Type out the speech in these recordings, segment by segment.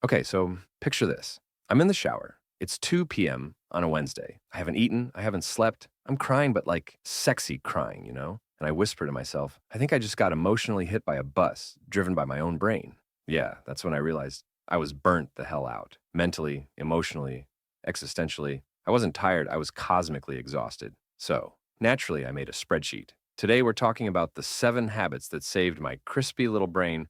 Okay, so picture this. I'm in the shower. It's 2 p.m. on a Wednesday. I haven't eaten. I haven't slept. I'm crying, but like sexy crying, you know? And I whisper to myself, I think I just got emotionally hit by a bus driven by my own brain. Yeah, that's when I realized I was burnt the hell out. Mentally, emotionally, existentially. I wasn't tired. I was cosmically exhausted. So, naturally, I made a spreadsheet. Today, we're talking about the 7 habits that saved my crispy little brain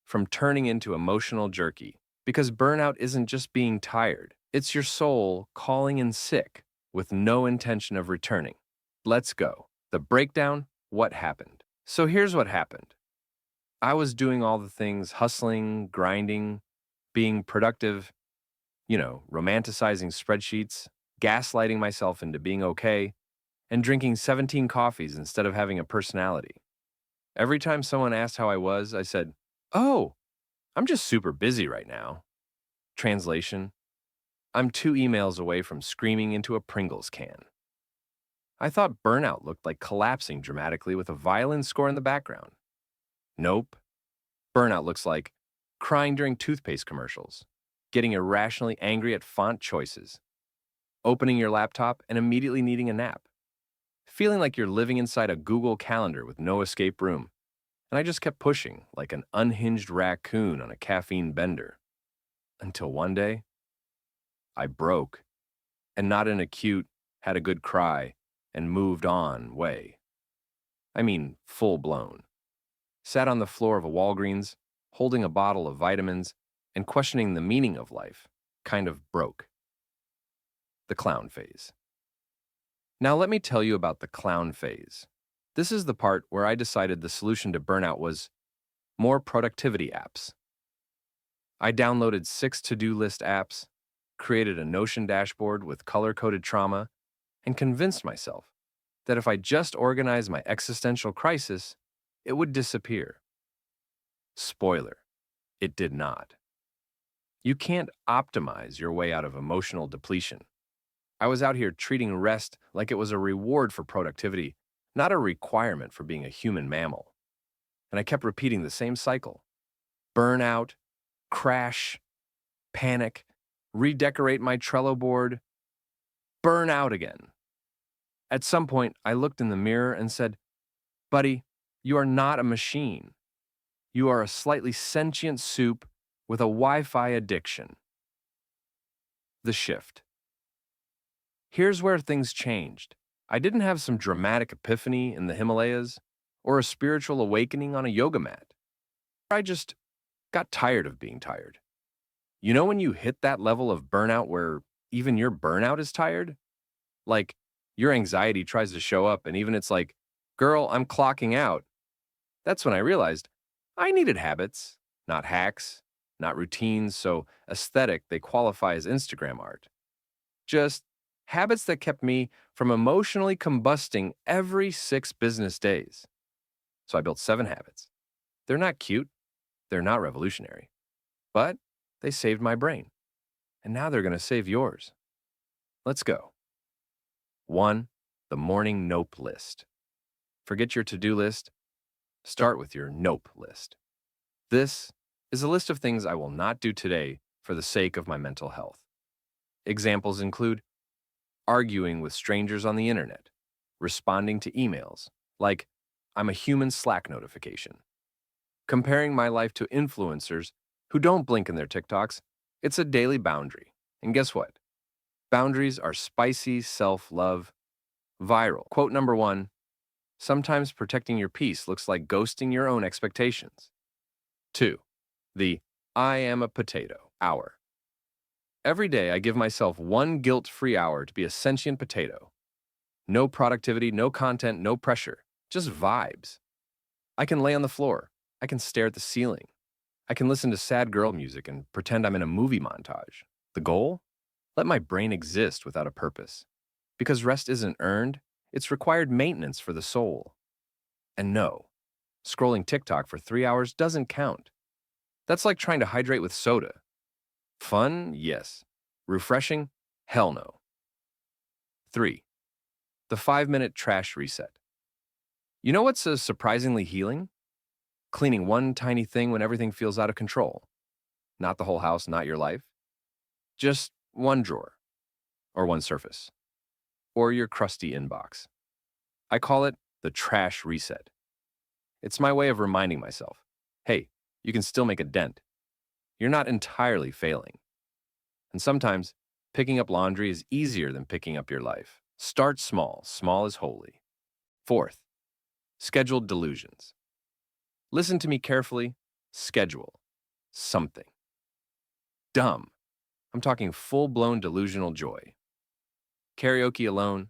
from turning into emotional jerky. Because burnout isn't just being tired, it's your soul calling in sick with no intention of returning. Let's go. The breakdown, what happened? So here's what happened. I was doing all the things, hustling, grinding, being productive, romanticizing spreadsheets, gaslighting myself into being okay, and drinking 17 coffees instead of having a personality. Every time someone asked how I was, I said, "Oh, I'm just super busy right now." Translation: I'm 2 emails away from screaming into a Pringles can. I thought burnout looked like collapsing dramatically with a violin score in the background. Nope. Burnout looks like crying during toothpaste commercials, getting irrationally angry at font choices, opening your laptop and immediately needing a nap, feeling like you're living inside a Google Calendar with no escape room. And I just kept pushing like an unhinged raccoon on a caffeine bender. Until one day, I broke, and not in a cute, had a good cry, and moved on way. I mean, full blown. Sat on the floor of a Walgreens, holding a bottle of vitamins, and questioning the meaning of life. Kind of broke. The clown phase. Now, let me tell you about the clown phase. This is the part where I decided the solution to burnout was more productivity apps. I downloaded 6 to-do list apps, created a Notion dashboard with color-coded trauma, and convinced myself that if I just organized my existential crisis, it would disappear. Spoiler, it did not. You can't optimize your way out of emotional depletion. I was out here treating rest like it was a reward for productivity, not a requirement for being a human mammal. And I kept repeating the same cycle: burnout, crash, panic, redecorate my Trello board, burn out again. At some point, I looked in the mirror and said, "Buddy, you are not a machine. You are a slightly sentient soup with a Wi-Fi addiction." The shift. Here's where things changed. I didn't have some dramatic epiphany in the Himalayas or a spiritual awakening on a yoga mat. I just got tired of being tired. You know when you hit that level of burnout where even your burnout is tired? Like, your anxiety tries to show up and even it's like, "Girl, I'm clocking out." That's when I realized I needed habits, not hacks, not routines so aesthetic they qualify as Instagram art. Just habits that kept me from emotionally combusting every 6 business days. So I built 7 habits. They're not cute, they're not revolutionary, but they saved my brain. And now they're going to save yours. Let's go. 1. The morning nope list. Forget your to-do list. Start with your nope list. This is a list of things I will not do today for the sake of my mental health. Examples include arguing with strangers on the internet, responding to emails, like I'm a human Slack notification, comparing my life to influencers who don't blink in their TikToks. It's a daily boundary. And guess what? Boundaries are spicy self-love. Viral. Quote number 1, sometimes protecting your peace looks like ghosting your own expectations. 2. The I am a potato hour. Every day I give myself one guilt-free hour to be a sentient potato. No productivity, no content, no pressure, just vibes. I can lay on the floor. I can stare at the ceiling. I can listen to sad girl music and pretend I'm in a movie montage. The goal? Let my brain exist without a purpose. Because rest isn't earned, it's required maintenance for the soul. And no, scrolling TikTok for 3 hours doesn't count. That's like trying to hydrate with soda. Fun? Yes. Refreshing? Hell no. 3. The 5-minute trash reset. You know what's surprisingly healing? Cleaning one tiny thing when everything feels out of control. Not the whole house, not your life. Just one drawer, or one surface, or your crusty inbox. I call it the trash reset. It's my way of reminding myself, hey, you can still make a dent. You're not entirely failing. And sometimes, picking up laundry is easier than picking up your life. Start small. Small is holy. Fourth, scheduled delusions. Listen to me carefully. Schedule something. Dumb. I'm talking full-blown delusional joy. Karaoke alone,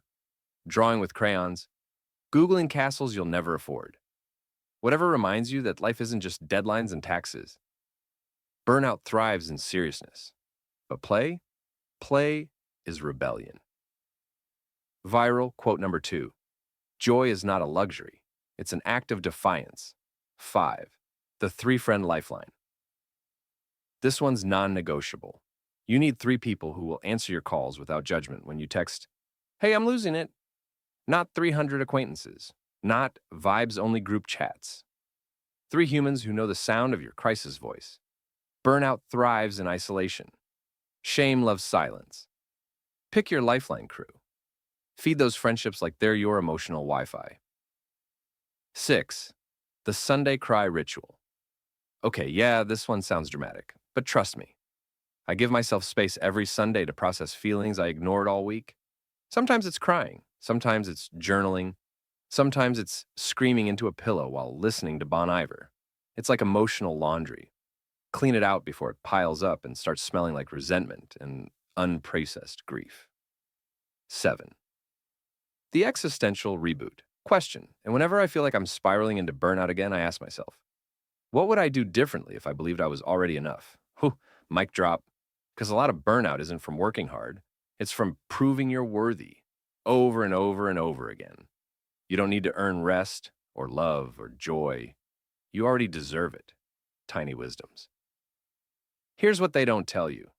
drawing with crayons, Googling castles you'll never afford. Whatever reminds you that life isn't just deadlines and taxes. Burnout thrives in seriousness. But play is rebellion. Viral quote number 2. Joy is not a luxury. It's an act of defiance. 5. The 3-friend lifeline. This one's non-negotiable. You need 3 people who will answer your calls without judgment when you text, hey, I'm losing it. Not 300 acquaintances. Not vibes-only group chats. 3 humans who know the sound of your crisis voice. Burnout thrives in isolation. Shame loves silence. Pick your lifeline crew. Feed those friendships like they're your emotional Wi-Fi. 6. The Sunday cry ritual. Okay, yeah, this one sounds dramatic, but trust me. I give myself space every Sunday to process feelings I ignored all week. Sometimes it's crying. Sometimes it's journaling. Sometimes it's screaming into a pillow while listening to Bon Iver. It's like emotional laundry. Clean it out before it piles up and starts smelling like resentment and unprocessed grief. 7. The existential reboot. Question. And whenever I feel like I'm spiraling into burnout again, I ask myself, what would I do differently if I believed I was already enough? Whew, mic drop. Because a lot of burnout isn't from working hard. It's from proving you're worthy over and over and over again. You don't need to earn rest or love or joy. You already deserve it. Tiny wisdoms. Here's what they don't tell you.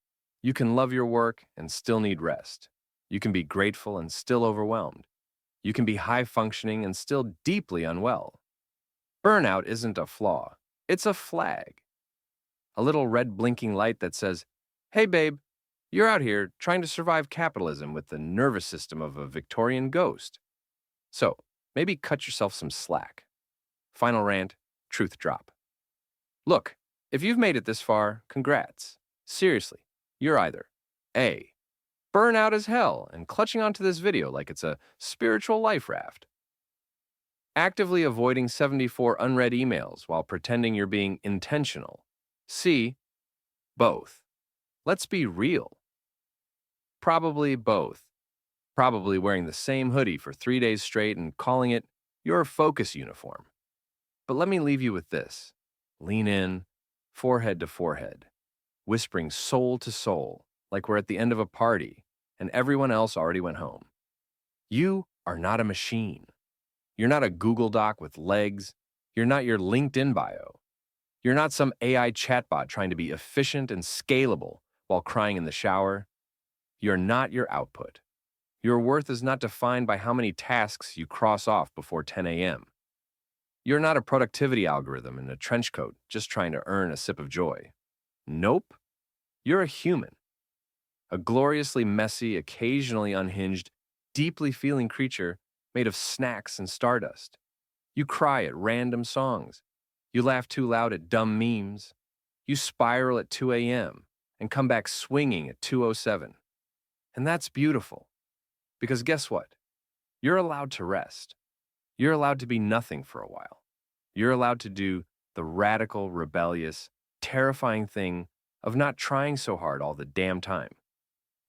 You can love your work and still need rest. You can be grateful and still overwhelmed. You can be high-functioning and still deeply unwell. Burnout isn't a flaw. It's a flag. A little red blinking light that says, hey, babe, you're out here trying to survive capitalism with the nervous system of a Victorian ghost. So, maybe cut yourself some slack. Final rant, truth drop. Look, if you've made it this far, congrats. Seriously, you're either A, burnout as hell and clutching onto this video like it's a spiritual life raft, actively avoiding 74 unread emails while pretending you're being intentional. C, both. Let's be real. Probably both. Probably wearing the same hoodie for 3 days straight and calling it your focus uniform. But let me leave you with this. Lean in, forehead to forehead, whispering soul to soul, like we're at the end of a party and everyone else already went home. You are not a machine. You're not a Google Doc with legs. You're not your LinkedIn bio. You're not some AI chatbot trying to be efficient and scalable while crying in the shower. You're not your output. Your worth is not defined by how many tasks you cross off before 10 a.m. You're not a productivity algorithm in a trench coat just trying to earn a sip of joy. Nope. You're a human. A gloriously messy, occasionally unhinged, deeply feeling creature made of snacks and stardust. You cry at random songs. You laugh too loud at dumb memes. You spiral at 2 a.m. and come back swinging at 2:07. And that's beautiful. Because guess what? You're allowed to rest. You're allowed to be nothing for a while. You're allowed to do the radical, rebellious, terrifying thing of not trying so hard all the damn time.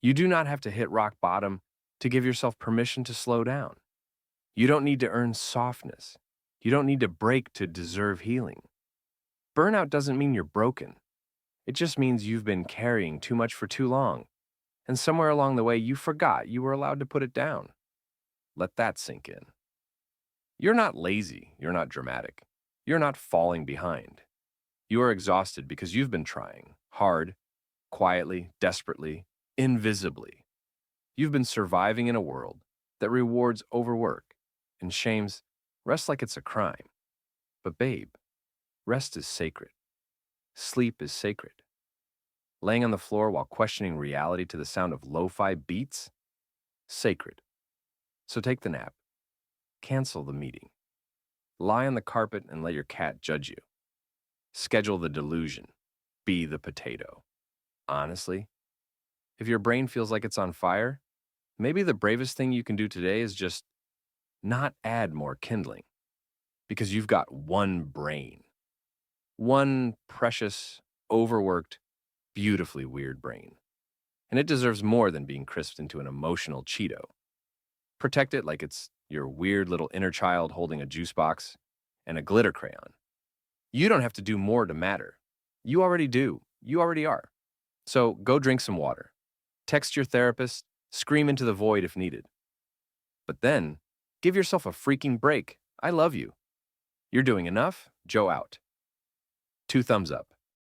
You do not have to hit rock bottom to give yourself permission to slow down. You don't need to earn softness. You don't need to break to deserve healing. Burnout doesn't mean you're broken. It just means you've been carrying too much for too long, and somewhere along the way you forgot you were allowed to put it down. Let that sink in. You're not lazy. You're not dramatic. You're not falling behind. You are exhausted because you've been trying hard, quietly, desperately, invisibly. You've been surviving in a world that rewards overwork and shames rest like it's a crime. But babe, rest is sacred. Sleep is sacred. Laying on the floor while questioning reality to the sound of lo-fi beats? Sacred. So take the nap. Cancel the meeting. Lie on the carpet and let your cat judge you. Schedule the delusion. Be the potato. Honestly, if your brain feels like it's on fire, maybe the bravest thing you can do today is just not add more kindling. Because you've got one brain. One precious, overworked, beautifully weird brain. And it deserves more than being crisped into an emotional Cheeto. Protect it like it's your weird little inner child holding a juice box and a glitter crayon. You don't have to do more to matter. You already do. You already are. So go drink some water. Text your therapist. Scream into the void if needed. But then, give yourself a freaking break. I love you. You're doing enough. Joe out. 2 thumbs up.